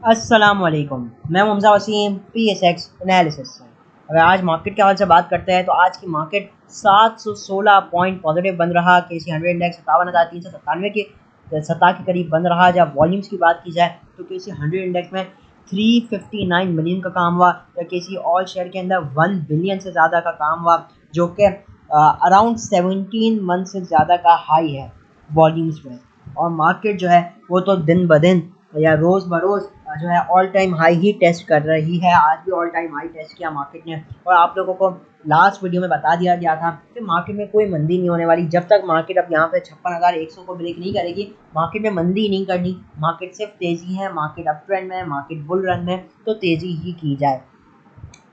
अस्सलामुअलैकुम। मैं Hamza Wasim PSX analysis से। अगर आज मार्केट के हाल से बात करते हैं तो आज की मार्केट 716 पॉइंट पॉजिटिव बन रहा। KC 100 इंडेक्स 57,397 के सतह के करीब बन रहा। जब वॉल्यूम्स की बात की जाए तो KC 100 इंडेक्स में 359 मिलियन का काम हुआ, या KC ऑल शेयर के अंदर 1 बिलियन से ज़्यादा का काम हुआ, जो कि अराउंड 17 मंथ से ज़्यादा का हाई है वॉल्यूम्स में। और मार्केट जो है वो तो दिन ब दिन या रोज़ बरोज़ जो है ऑल टाइम हाई ही टेस्ट कर रही है। आज भी ऑल टाइम हाई टेस्ट किया मार्केट ने। और आप लोगों को लास्ट वीडियो में बता दिया गया था कि मार्केट में कोई मंदी नहीं होने वाली। जब तक मार्केट अब यहाँ पे 56,100 को ब्रेक नहीं करेगी, मार्केट में मंदी नहीं करनी। मार्केट सिर्फ तेज़ी है, मार्केट अप ट्रेंड में, मार्केट बुल रन में, तो तेज़ी ही की जाए।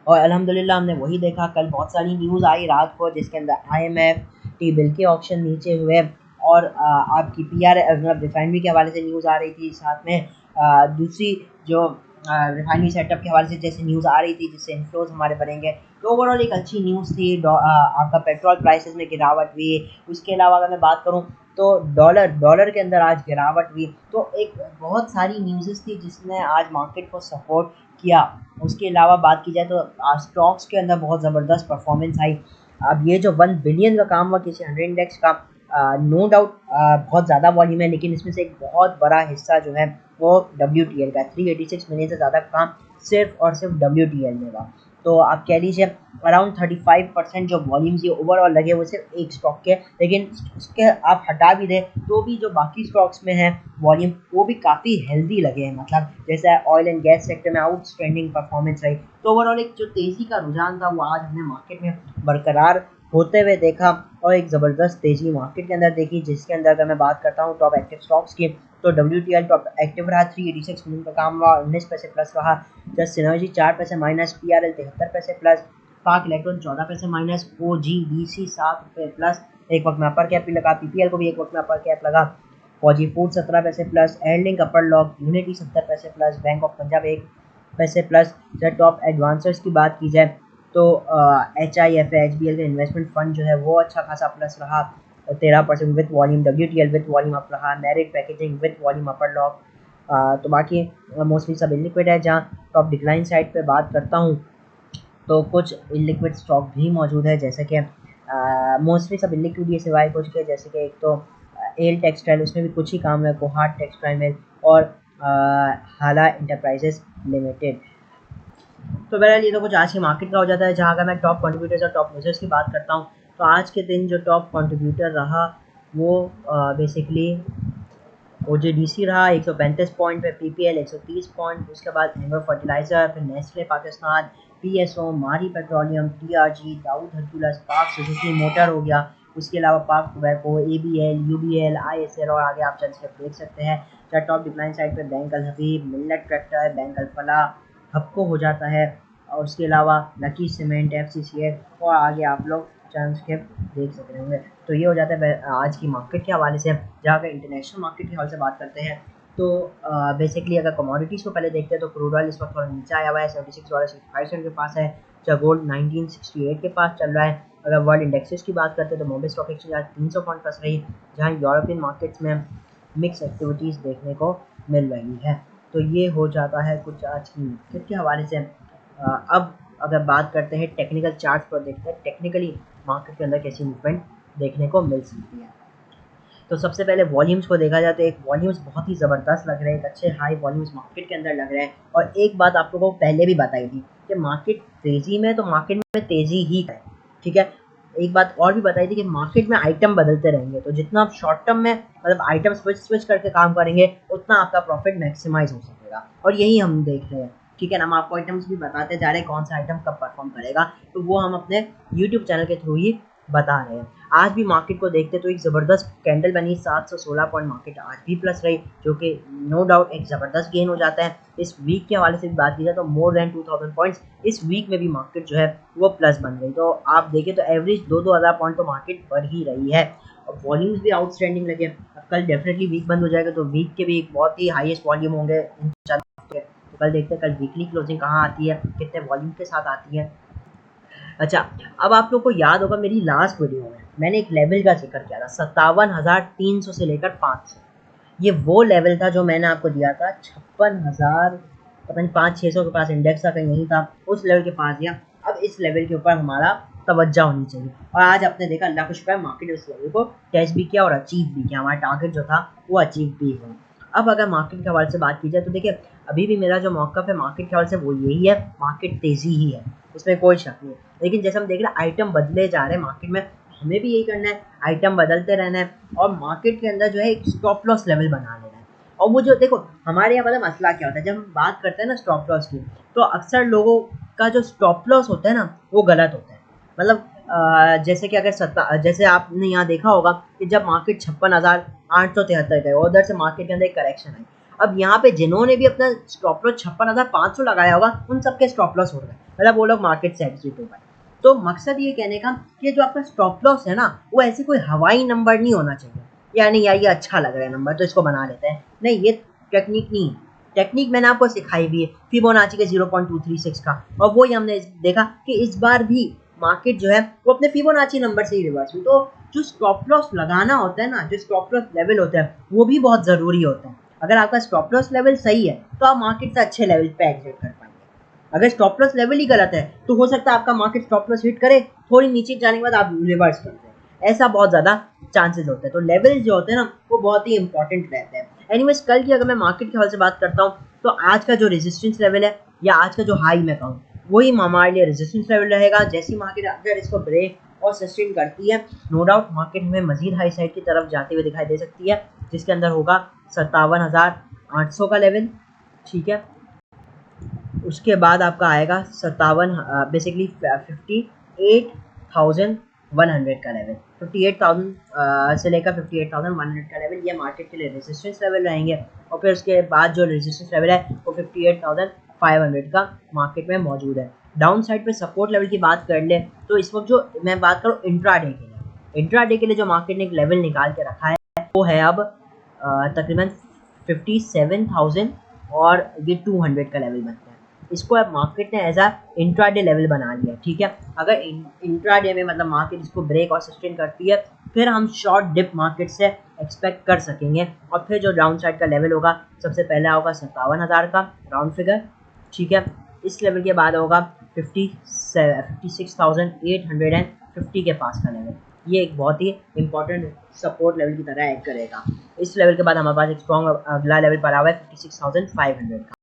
और अल्हम्दुलिल्लाह हमने वही देखा। कल बहुत सारी न्यूज़ आई रात को, जिसके अंदर IMF टी बिल के ऑप्शन नीचे हुए, और आपकी PR मतलब रिफाइनरी के हवाले से न्यूज़ आ रही थी। साथ में दूसरी जो रिफाइनरी सेटअप के हवाले से जैसे न्यूज़ आ रही थी, जिससे इन्फ्लोज हमारे बढ़ेंगे। तो ओवरऑल एक अच्छी न्यूज़ थी। आपका पेट्रोल प्राइसेस में गिरावट हुई। उसके अलावा अगर मैं बात करूँ तो डॉलर के अंदर आज गिरावट हुई। तो एक बहुत सारी न्यूज़ थी जिसने आज मार्केट को सपोर्ट किया। उसके अलावा बात की जाए तो स्टॉक्स के अंदर बहुत ज़बरदस्त परफॉर्मेंस आई। अब ये जो 1 बिलियन का काम हुआ किसी 100 इंडेक्स का, नो डाउट बहुत ज़्यादा वॉल्यूम है, लेकिन इसमें से एक बहुत बड़ा हिस्सा जो है वो WTL का 386 मिलियन से ज़्यादा काम सिर्फ और सिर्फ WTL में हुआ। तो आप कह लीजिए अराउंड 35% जो वॉल्यूम्स ये ओवरऑल लगे वो सिर्फ एक स्टॉक के। लेकिन उसके आप हटा भी दें तो भी जो बाकी स्टॉक्स में है वॉल्यूम, वो भी काफ़ी हेल्दी लगे हैं। मतलब जैसे ऑयल एंड गैस सेक्टर में आउटस्टैंडिंग परफॉर्मेंस रही। तो ओवरऑल एक जो तेज़ी का रुझान था वो आज हमने मार्केट में बरकरार होते हुए देखा, और एक ज़बरदस्त तेज़ी मार्केट के अंदर देखी। जिसके अंदर अगर मैं बात करता हूँ टॉप एक्टिव स्टॉक्स की, तो WTL टॉप एक्टिव रहा, 386 मिलियन का काम हुआ, 19 पैसे प्लस रहा। जस्ट सिनर्जी 4 पैसे माइनस, PRL 73 पैसे प्लस, पाक इलेक्ट्रॉन 14 पैसे माइनस, OGDC 7 रुपये प्लस। एक वक्त में अपर कैप भी लगा, PPL को भी एक वक्त में अपर कैप लगा। फौजी फूड 17 पैसे प्लस, एयरलिंक अपर लॉक यूनिटी 70 पैसे प्लस, बैंक ऑफ पंजाब 1 पैसे प्लस। जब टॉप एडवांसर्स की बात की जाए तो HIFA HBL का इन्वेस्टमेंट फंड जो है वो अच्छा खासा प्लस रहा, 13% with volume. WTL with volume up रहा, Merit Packaging with volume upper lock. तो बाकी मोस्टली सब इलिक्विड है। जहाँ टॉप डिक्लाइन साइड पे बात करता हूँ तो कुछ इलिक्विड स्टॉक भी मौजूद है, जैसे कि मोस्टली सब इलिक्विड ये सिवाय कुछ के, जैसे कि एक तो एल टेक्सटाइल, उसमें भी कुछ ही काम है, कोहाट टेक्सटाइल में, और हाला इंटरप्राइजेस लिमिटेड। तो बहरहाल ये तो कुछ आज की मार्केट का हो जाता है। जहाँ अगर मैं टॉप कंट्रीब्यूटर्स और टॉप लूजर्स की बात करता हूँ तो आज के दिन जो टॉप कंट्रीब्यूटर रहा वो बेसिकली OGDC रहा 135 पॉइंट पे, PPL 130 पॉइंट, उसके बाद एंग्रो फर्टिलाइजर, फिर नेस्ले पाकिस्तान, PSO, मारी पेट्रोलियम, TRG, दाऊद हरकुलस, पाक सुजुकी मोटर हो गया। उसके अलावा पाक टोबैको, ABL, UBL, ISL, और आगे आप चल के देख सकते हैं। चाहे टॉप डिक्लाइन साइड पे बैंक अल हबीब, मिल्लत ट्रैक्टर, बैंक अल फलाह, हबको हो जाता है। और उसके अलावा लकी सीमेंट, FCCL, और आगे आप लोग चांस के देख सकते होंगे। तो ये हो जाता है आज की मार्केट के हवाले से। जहाँ अगर इंटरनेशनल मार्केट के हवाले से बात करते हैं तो बेसिकली अगर कमोडिटीज़ को पहले देखते हैं तो क्रूड ऑयल इस वक्त थोड़ा नीचे आया हुआ है, $76.65 के पास है। जहाँ गोल्ड 1968 के पास चल रहा है। अगर वर्ल्ड इंडेक्सेस की बात करते हैं तो बॉम्बे स्टॉक एक्सचेंज आज 300 पॉइंट फंस रही, जहाँ यूरोपियन मार्केट्स में मिक्स एक्टिविटीज़ देखने को मिल रही है। तो ये हो जाता है कुछ आज की मार्केट के हवाले से। अब अगर बात करते हैं टेक्निकल चार्ट पर, देखते हैं टेक्निकली मार्केट के अंदर कैसी मूवमेंट देखने को मिल सकती है। तो सबसे पहले वॉल्यूम्स को देखा जाए तो एक वॉल्यूम्स बहुत ही ज़बरदस्त लग रहे हैं, एक अच्छे हाई वॉल्यूम्स मार्केट के अंदर लग रहे हैं। और एक बात आप लोगों को पहले भी बताई थी कि मार्केट तेज़ी में तो मार्केट में तेज़ी ही है, ठीक है। एक बात और भी बताई थी कि मार्केट में आइटम बदलते रहेंगे, तो जितना आप शॉर्ट टर्म में मतलब आइटम स्विच करके काम करेंगे उतना आपका प्रॉफिट मैक्सिमाइज हो सकेगा। और यही हम देख रहे हैं, ठीक है ना। हम आपको आइटम्स भी बताते जा रहे हैं कौन सा आइटम कब परफॉर्म करेगा, तो वो हम अपने यूट्यूब चैनल के थ्रू ही बता रहे हैं। आज भी मार्केट को देखते तो एक ज़बरदस्त कैंडल बनी, 716 पॉइंट मार्केट आज भी प्लस रही, जो कि नो डाउट एक ज़बरदस्त गेन हो जाता है। इस वीक के हवाले से भी बात की जाए तो मोर देन 2000 पॉइंट्स इस वीक में भी मार्केट जो है वो प्लस बन गई। तो आप देखें तो एवरेज 2-2000 पॉइंट तो मार्केट बढ़ ही रही है। और वॉल्यूम्स भी आउटस्टैंडिंग लगे। अब कल डेफिनेटली वीक बंद हो जाएगा तो वीक के भी एक बहुत ही हाईएस्ट वॉल्यूम होंगे। तो कल देखते हैं कल वीकली क्लोजिंग कहाँ आती है, कितने वॉल्यूम के साथ आती है। अच्छा, अब आप लोग को याद होगा मेरी लास्ट वीडियो में मैंने एक लेवल का जिक्र किया था 57,300 से लेकर 500। ये वो लेवल था जो मैंने आपको दिया था 56,000 पता नहीं 500-600 के पास इंडेक्स था, कहीं यहीं था, उस लेवल के पास गया। अब इस लेवल के ऊपर हमारा तवज्जो होनी चाहिए, और आज आपने देखा अल्लाह का शुक्र है मार्केट उस लेवल को टेस्ट भी किया और अचीव भी किया, हमारा टारगेट जो था वो अचीव भी हुआ। अब अगर मार्केट के हवाले से बात की जाए तो देखिए अभी भी मेरा जो मौक़िफ़ है मार्केट के हवाले से वो यही है, मार्केट तेज़ी ही है, इसमें कोई शक नहीं है। लेकिन जैसे हम देख रहे हैं आइटम बदले जा रहे हैं मार्केट में, हमें भी यही करना है, आइटम बदलते रहना है और मार्केट के अंदर जो है एक स्टॉप लॉस लेवल बना लेना है। और वो जो देखो हमारे यहाँ पता मसला क्या होता है, जब हम बात करते हैं ना स्टॉप लॉस की, तो अक्सर लोगों का जो स्टॉप लॉस होता है ना वो गलत होता है। मतलब जैसे कि अगर जैसे आपने यहाँ देखा होगा कि जब मार्केट 56,873 गए और उधर से मार्केट के अंदर एक करेक्शन आई, अब यहाँ पे जिन्होंने भी अपना स्टॉप लॉस 56,500 लगाया होगा उन सबके स्टॉप लॉस हो गए, मतलब वो लोग मार्केट से एग्जिट हो गए। तो मकसद ये कहने का कि जो आपका स्टॉप लॉस है ना वो ऐसे कोई हवाई नंबर नहीं होना चाहिए, यानी यार ये अच्छा लग रहा है नंबर तो इसको बना लेते हैं, नहीं, ये टेक्निक नहीं है। टेक्निक मैंने आपको सिखाई भी है फिबोनाची के 0.236 का, और वही हमने देखा कि इस बार भी मार्केट जो है वो अपने फिबोनाची नंबर से ही रिवर्स हुई। तो जो स्टॉप लॉस लगाना होता है ना, जो स्टॉप लॉस लेवल होता है वो भी बहुत ज़रूरी होता है। अगर आपका स्टॉप लॉस लेवल सही है तो आप मार्केट से अच्छे लेवल पे एग्जिट कर पाएंगे। अगर स्टॉप लॉस लेवल ही गलत है तो हो सकता है आपका मार्केट स्टॉप लॉस हिट करे, थोड़ी नीचे जाने के बाद आप रिवर्स कर दें, ऐसा बहुत ज़्यादा चांसेस होते हैं। तो लेवल जो होते हैं ना वो बहुत ही इंपॉर्टेंट रहते हैं। एनीवेज कल की अगर मैं मार्केट के हवाले से बात करता हूँ तो आज का जो रेजिस्टेंस लेवल है या आज का जो हाई मैं कहूँ वही हमारे लिए रेजिस्टेंस लेवल रहेगा। जैसी मार्केट अगर इसको ब्रेक और सस्टेन करती है, नो डाउट मार्केट हमें मजीद हाई साइड की तरफ जाते हुए दिखाई दे सकती है, जिसके अंदर होगा 57,800 का लेवल, ठीक है। उसके बाद आपका आएगा 57 बेसिकली 58,100 का लेवल, 58,000 से लेकर 58,100 का लेवल, ये मार्केट के लिए रेजिस्टेंस लेवल रहेंगे। और फिर उसके बाद जो रेजिस्टेंस लेवल है वो 58,500 का मार्केट में मौजूद है। डाउन साइड पे सपोर्ट लेवल की बात कर ले तो इस वक्त जो मैं बात करूँ इंट्राडे के लिए जो मार्केट ने एक लेवल निकाल के रखा है वो है अब तकरीबन 57,000 और ये 200 का लेवल बनता है। इसको अब मार्केट ने एज अ इंट्राडे लेवल बना लिया, ठीक है। अगर इंट्राडे में मतलब मार्केट इसको ब्रेक और सस्टेन करती है फिर हम शॉर्ट डिप मार्केट से एक्सपेक्ट कर सकेंगे। और फिर जो डाउन साइड का लेवल होगा सबसे पहला होगा 57,000 का राउंड फिगर, ठीक है। इस लेवल के बाद होगा 56,850 के पास का लेवल, ये एक बहुत ही इंपॉर्टेंट सपोर्ट लेवल की तरह एक्ट करेगा। इस लेवल के बाद हमारे पास एक स्ट्रॉन्ग अगला लेवल पड़ा हुआ है 56,500 का।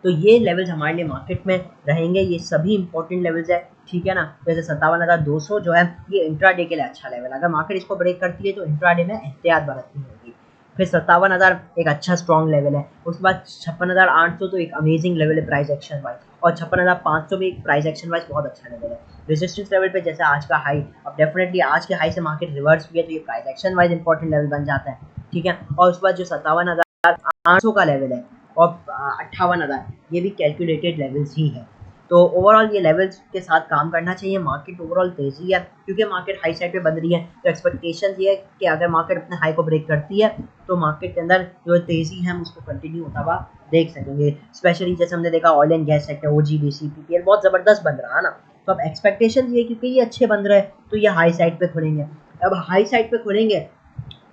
तो ये लेवल्स हमारे लिए मार्केट में रहेंगे, ये सभी इंपॉर्टेंट लेवल्स है, ठीक है ना। जैसे 57,200 जो है ये इंट्राडे के लिए अच्छा लेवल, अगर मार्केट इसको ब्रेक करती है तो इंट्राडे में एहतियात बरतनी होगी। फिर 57,000 एक अच्छा स्ट्रॉन्ग लेवल है। उसके बाद 56,800 तो एक अमेजिंग लेवल है प्राइस एक्शन वाइज, और 56,500 भी एक प्राइस एक्शन वाइज बहुत अच्छा लेवल है। रेजिस्टेंस लेवल पे जैसे आज का हाई, अब डेफिनेटली आज के हाई से मार्केट रिवर्स भी है तो ये price action wise important level बन जाता है, ठीक है। और उसके बाद जो 57,800 का लेवल है और 58,000 ये भी कैलकुलेटेड लेवल्स ही है। तो ओवरऑल ये लेवल्स के साथ काम करना चाहिए। मार्केट ओवरऑल तेज़ी है क्योंकि मार्केट हाई साइड पे बन रही है, तो एक्सपेक्टेशन ये है कि अगर मार्केट अपने हाई को ब्रेक करती है तो मार्केट के अंदर जो तेज़ी है हम उसको कंटिन्यू होता हुआ देख सकेंगे। स्पेशली जैसे हमने देखा oil and gas sector OGDC PPL बहुत ज़बरदस्त बन रहा है ना, तो अब एक्सपेक्टेशन ये क्योंकि ये अच्छे बन रहे हैं तो ये हाई साइड पर खुलेंगे। अब हाई साइड पर खुलेंगे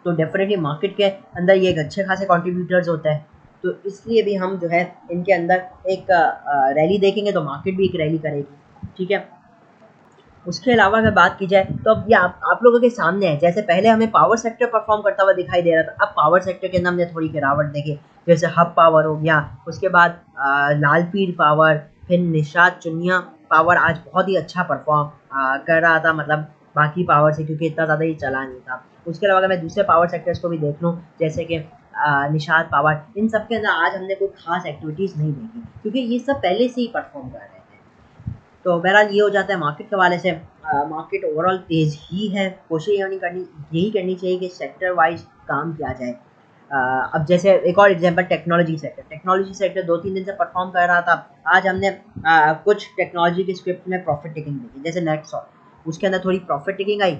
तो डेफिनेटली मार्केट के अंदर ये एक अच्छे खासे कॉन्ट्रीब्यूटर्स होता है, तो इसलिए भी हम जो है इनके अंदर एक रैली देखेंगे तो मार्केट भी एक रैली करेगी, ठीक है। उसके अलावा अगर बात की जाए तो अब ये आप लोगों के सामने है, जैसे पहले हमें पावर सेक्टर परफॉर्म करता हुआ दिखाई दे रहा था, अब पावर सेक्टर के अंदर हमने थोड़ी गिरावट देखी, जैसे हब पावर हो गया, उसके बाद लालपीर पावर, फिर निषाद चुनिया पावर आज बहुत ही अच्छा परफॉर्म कर रहा था, मतलब बाकी पावर से, क्योंकि इतना ज़्यादा ही चला नहीं था। उसके अलावा अगर मैं दूसरे पावर सेक्टर्स को भी देख लूँ जैसे कि निषाद पावर, इन सब के अंदर आज हमने कोई खास एक्टिविटीज़ नहीं देखी क्योंकि ये सब पहले से ही परफॉर्म कर रहे थे। तो बहरहाल ये हो जाता है मार्केट के हवाले से। मार्केट ओवरऑल तेज़ ही है, कोशिश यही करनी चाहिए कि सेक्टर वाइज काम किया जाए। अब जैसे एक और एग्जांपल टेक्नोलॉजी सेक्टर 2-3 दिन से परफॉर्म कर रहा था। आज हमने कुछ टेक्नोलॉजी के स्क्रिप्ट में प्रॉफिट टेकिंग देखी, जैसे नेटसॉफ्ट, उसके अंदर थोड़ी प्रॉफिट टेकिंग आई,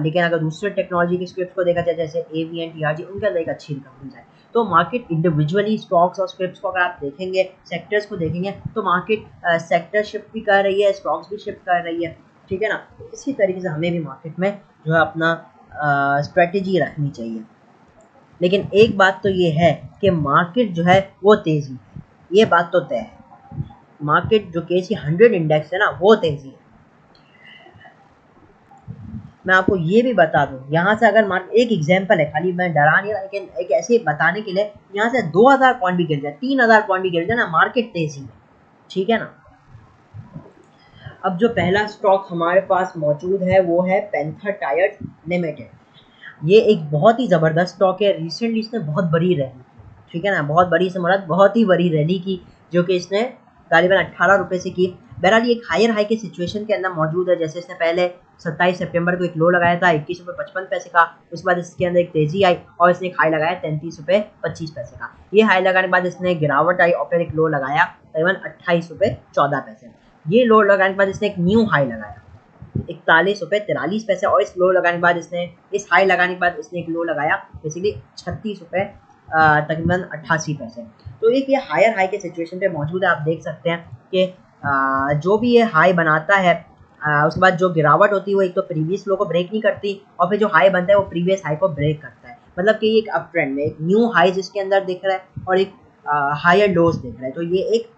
लेकिन अगर दूसरे टेक्नोलॉजी के स्क्रिप्ट को देखा जाए जैसे AVN TRG, उनके अंदर एक अच्छी रिकवरी है। तो मार्केट इंडिविजुअली स्टॉक्स और स्क्रिप्ट्स को अगर आप देखेंगे, सेक्टर्स को देखेंगे तो मार्केट सेक्टर शिफ्ट भी कर रही है, स्टॉक्स भी शिफ्ट कर रही है, ठीक है ना। तो इसी तरीके से हमें भी मार्केट में जो है अपना स्ट्रेटेजी रखनी चाहिए। लेकिन एक बात तो ये है कि मार्केट जो है वो तेज़ी है, ये बात तो तय है, मार्केट जो केसी 100 इंडेक्स है ना वो तेजी है। मैं आपको ये भी बता दूं, यहाँ से अगर मार्केट, एक एग्जांपल है, खाली मैं डरा नहीं रहा, लेकिन एक ऐसे बताने के लिए, यहाँ से 2000 पॉइंट भी गिर जाए, 3000 पॉइंट भी गिर जाए ना, मार्केट तेजी है, ठीक है ना। अब जो पहला स्टॉक हमारे पास मौजूद है वो है पैंथर टायर्स लिमिटेड। ये एक बहुत ही ज़बरदस्त स्टॉक है, रिसेंटली इसने बहुत बड़ी रैली की, ठीक है ना, बहुत बड़ी से मुराद बहुत ही बड़ी रैली की, जो कि इसने गालिबन 18 रुपये से की। बहरहाल ये एक हायर हाई के सिचुएशन के अंदर मौजूद है, जैसे इसने पहले 27 सितंबर को एक लो लगाया था 21 रुपये 55 पैसे का, उसके बाद इसके अंदर एक तेजी आई और इसने एक हाई लगाया 33 रुपये 25 पैसे का। ये हाई लगाने के बाद इसने गिरावट आई और फिर एक लो लगाया तकरीबन 28 रुपये 14 पैसे। ये लो लगाने के बाद इसने एक न्यू हाई लगाया 41 रुपये 43 पैसे, और इस लो लगाने के बाद इसने, इस हाई लगाने के बाद इसने एक लो लगाया बेसिकली 36 रुपये तकरीबन 88 पैसे। तो एक ये हायर हाई के सिचुएशन पे मौजूद है। आप देख सकते हैं कि जो भी ये हाई बनाता है उसके बाद जो गिरावट होती है वो एक तो प्रीवियस लो को ब्रेक नहीं करती, और फिर जो हाई बनता है वो प्रीवियस हाई को ब्रेक करता है। मतलब कि एक अप ट्रेंड में एक न्यू हाई जिसके अंदर दिख रहा है और एक हायर लोज दिख रहा है, तो ये एक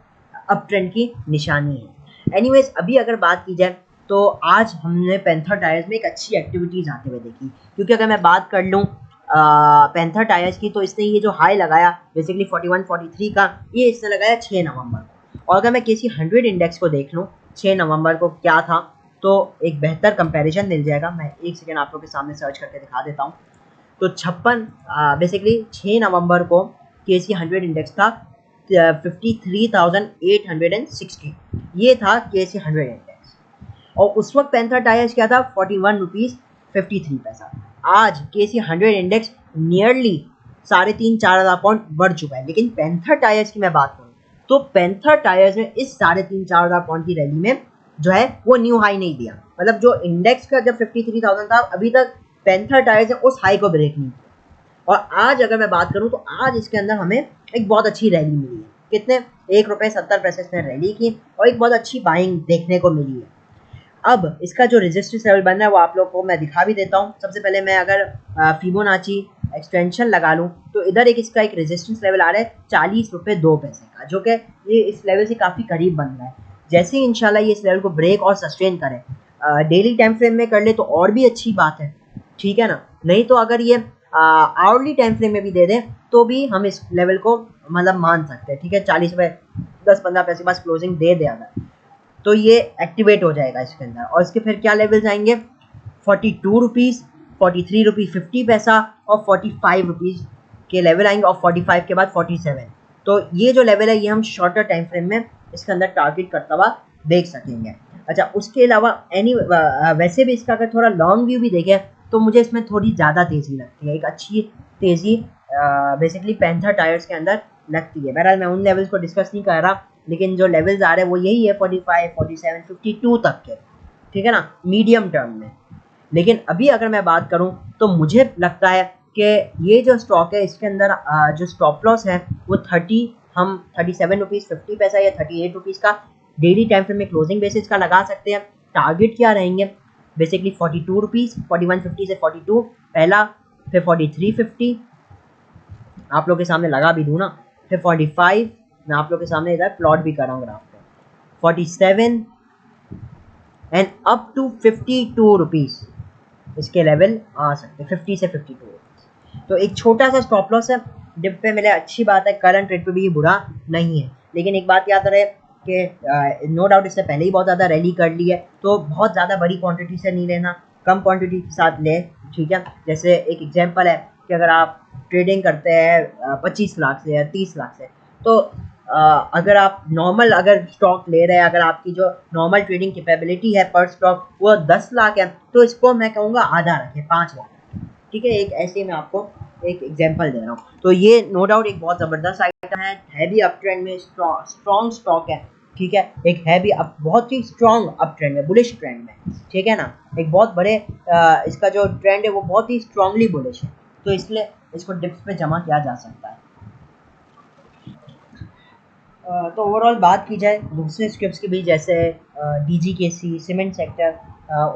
अप ट्रेंड की निशानी है। एनीवेज, अभी अगर बात की जाए तो आज हमने पैंथर टायर्स में एक अच्छी एक्टिविटीज़ आते हुए देखी, क्योंकि अगर मैं बात कर लूँ पैंथर टायर्स की, तो इसने ये जो हाई लगाया बेसिकली 41-43 का, ये इसने लगाया 6 नवंबर को। और अगर मैं किसी 100 इंडेक्स को देख लूँ 6 नवंबर को क्या था, तो एक बेहतर कंपैरिजन मिल जाएगा। मैं एक सेकेंड आप लोग के सामने सर्च करके दिखा देता हूँ। तो 56 बेसिकली 6 नवंबर को केसी 100 इंडेक्स था 53,860, ये था केसी 100 इंडेक्स। और उस वक्त पैंथर टायर्स क्या था 41 रुपीज़ 53 पैसा। आज केसी 100 इंडेक्स नियरली 3,500-4,000 पॉइंट बढ़ चुका है। लेकिन पैंथर टायर्स की मैं बात करूँ तो पैंथर टायर्स ने इस 3,500-4,000 पॉइंट की रैली में जो है वो न्यू हाई नहीं दिया। मतलब जो इंडेक्स का जब 53,000 था, अभी तक पैंथर टायर्स ने उस हाई को ब्रेक नहीं किया। और आज अगर मैं बात करूं तो आज इसके अंदर हमें एक बहुत अच्छी रैली मिली है। कितने, 1 रुपये 70 पैसे इसने रैली की और एक बहुत अच्छी बाइंग देखने को मिली है। अब इसका जो रेजिस्टेंस लेवल बन रहा है वो आप लोग को मैं दिखा भी देता हूँ। सबसे पहले मैं अगर फिबोनाची एक्सटेंशन लगा लूँ तो इधर एक इसका एक रेजिस्टेंस लेवल आ रहा है 40 रुपये 2 पैसे का, जो कि ये इस लेवल से काफ़ी करीब बन रहा है। जैसे ही इंशाल्लाह ये इस लेवल को ब्रेक और सस्टेन करे, डेली टाइम फ्रेम में कर ले तो और भी अच्छी बात है, ठीक है ना। नहीं तो अगर ये आवरली टाइम फ्रेम में भी दे दें तो भी हम इस लेवल को मतलब मान सकते हैं, ठीक है। 40 रुपये 10-15 पैसे के पास क्लोजिंग दे दे अगर, तो ये एक्टिवेट हो जाएगा इसके अंदर। और इसके फिर क्या लेवल्स आएंगे, 42 रुपीज़ 43 रुपये 50 पैसा और 45 रुपीज़ के लेवल आएंगे, और 45 के बाद 47। तो ये जो लेवल है ये हम शॉर्टर टाइम फ्रेम में इसके अंदर टारगेट करता हुआ देख सकेंगे। अच्छा, उसके अलावा वैसे भी इसका अगर थोड़ा लॉन्ग व्यू भी देखें तो मुझे इसमें थोड़ी ज़्यादा तेज़ी लगती है, एक अच्छी तेज़ी बेसिकली पैंथर टायर्स के अंदर लगती है। बहरहाल मैं उन लेवल्स को डिस्कस नहीं कर रहा, लेकिन जो लेवल्स आ रहे हैं वो यही है 45, 47, 52 तक के, ठीक है ना, मीडियम टर्म में। लेकिन अभी अगर मैं बात करूं तो मुझे लगता है कि ये जो स्टॉक है इसके अंदर जो स्टॉप लॉस है वो 37 रुपीज़ 50 पैसा या 38 रुपीज़ का डेली टाइम फ्रेम में क्लोजिंग बेसिस का लगा सकते हैं। टारगेट क्या रहेंगे, बेसिकली 42 रुपीज़ 41.50 से 42 पहला, फिर 43.50 आप लोग के सामने लगा भी दूँ ना, फिर 45 मैं आप लोग के सामने इधर प्लॉट भी कर रहा हूँ ग्राफ पे, 47 एंड अप टू 52 रुपीज़ इसके लेवल आ सकते हैं, 50 से 52 रुपीज़। तो एक छोटा सा स्टॉप लॉस है, डिप पे मिले अच्छी बात है, करंट रेट पे भी ये बुरा नहीं है। लेकिन एक बात याद रहे कि नो डाउट इससे पहले ही बहुत ज़्यादा रैली कर ली है, तो बहुत ज़्यादा बड़ी क्वांटिटी से नहीं लेना, कम क्वांटिटी के साथ ले, ठीक है। जैसे एक एग्जांपल है कि अगर आप ट्रेडिंग करते हैं 25 लाख से या 30 लाख से, तो अगर आप नॉर्मल अगर स्टॉक ले रहे हैं, अगर आपकी जो नॉर्मल ट्रेडिंग कैपेबिलिटी है पर स्टॉक वो 10 लाख है, तो इसको मैं कहूँगा आधा रखें, 5 लाख, ठीक है। एक ऐसे मैं आपको एक एग्जांपल दे रहा हूँ। तो ये नो डाउट एक बहुत ज़बरदस्त आइटम है भी अप ट्रेंड में, स्ट्रॉन्ग स्टॉक है, ठीक है। एक है भी बहुत ही स्ट्रॉन्ग अप ट्रेंड में, बुलिश ट्रेंड में, ठीक है ना। एक बहुत बड़े इसका जो ट्रेंड है वो बहुत ही स्ट्रांगली बुलिश है, तो इसलिए इसको डिप्स पे जमा किया जा सकता है। तो ओवरऑल बात की जाए दूसरे स्क्रिप्ट्स की भी, जैसे DGKC सीमेंट सेक्टर,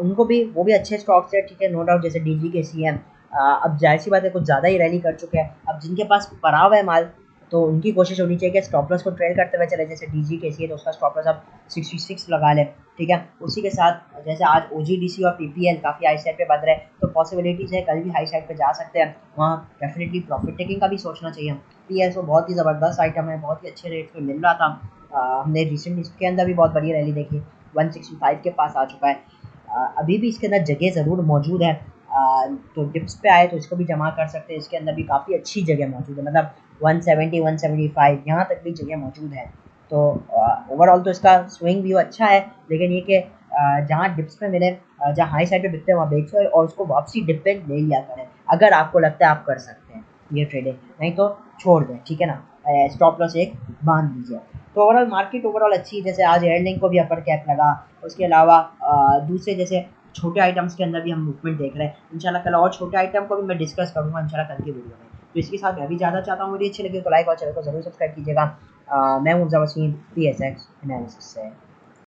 उनको भी, वो भी अच्छे स्टॉक्स है, ठीक है, नो डाउट। जैसे DGKC है, अब जाहिर सी बात है कुछ ज़्यादा ही रैली कर चुके हैं। अब जिनके पास पड़ा हुआ है माल तो उनकी कोशिश होनी चाहिए कि स्टॉप लॉस को ट्रेल करते हुए चले, जैसे डीजी कैसी है तो उसका स्टॉप लॉस आप 66 लगा लें, ठीक है। उसी के साथ जैसे आज ओजीडीसी और पीपीएल काफ़ी हाई साइड पे बंद रहे, तो पॉसिबिलिटीज़ है कल भी हाई साइड पे जा सकते हैं, वहाँ डेफिनेटली प्रॉफिट टेकिंग का भी सोचना चाहिए। पीएसओ बहुत ही ज़बरदस्त आइटम है, बहुत ही अच्छे रेट पे मिल रहा था। हमने रिसेंटली इसके अंदर भी बहुत बढ़िया रैली देखी, 165 के पास आ चुका है। अभी भी इसके अंदर जगह ज़रूर मौजूद है, तो डिप्स पे आए तो इसको भी जमा कर सकते हैं। इसके अंदर भी काफ़ी अच्छी जगह मौजूद है, मतलब 170 175 यहाँ तक भी जगह मौजूद है। तो ओवरऑल तो इसका स्विंग व्यू अच्छा है, लेकिन ये कि जहाँ डिप्स पे मिले, जहाँ हाई साइड पे बिकते हैं वहाँ बेचो और उसको वापसी डिप पे ले लिया करें, अगर आपको लगता है आप कर सकते हैं ये ट्रेडिंग, नहीं तो छोड़ दें, ठीक है ना। स्टॉप लॉस एक बांध दीजिए। तो ओवरऑल मार्केट ओवरऑल अच्छी, जैसे आज एयरलिंक को भी अपर कैप लगा, उसके अलावा दूसरे जैसे छोटे आइटम्स के अंदर भी हम मूवमेंट देख रहे हैं। इंशाल्लाह कल और छोटे आइटम को भी मैं डिस्कस करूंगा इंशाल्लाह कल की वीडियो में। तो इसके साथ मैं भी ज़्यादा चाहता हूँ वीडियो अच्छी लगी तो लाइक और चैनल को जरूर सब्सक्राइब कीजिएगा। मैं हूं वसीम PSX एनालिसिस से।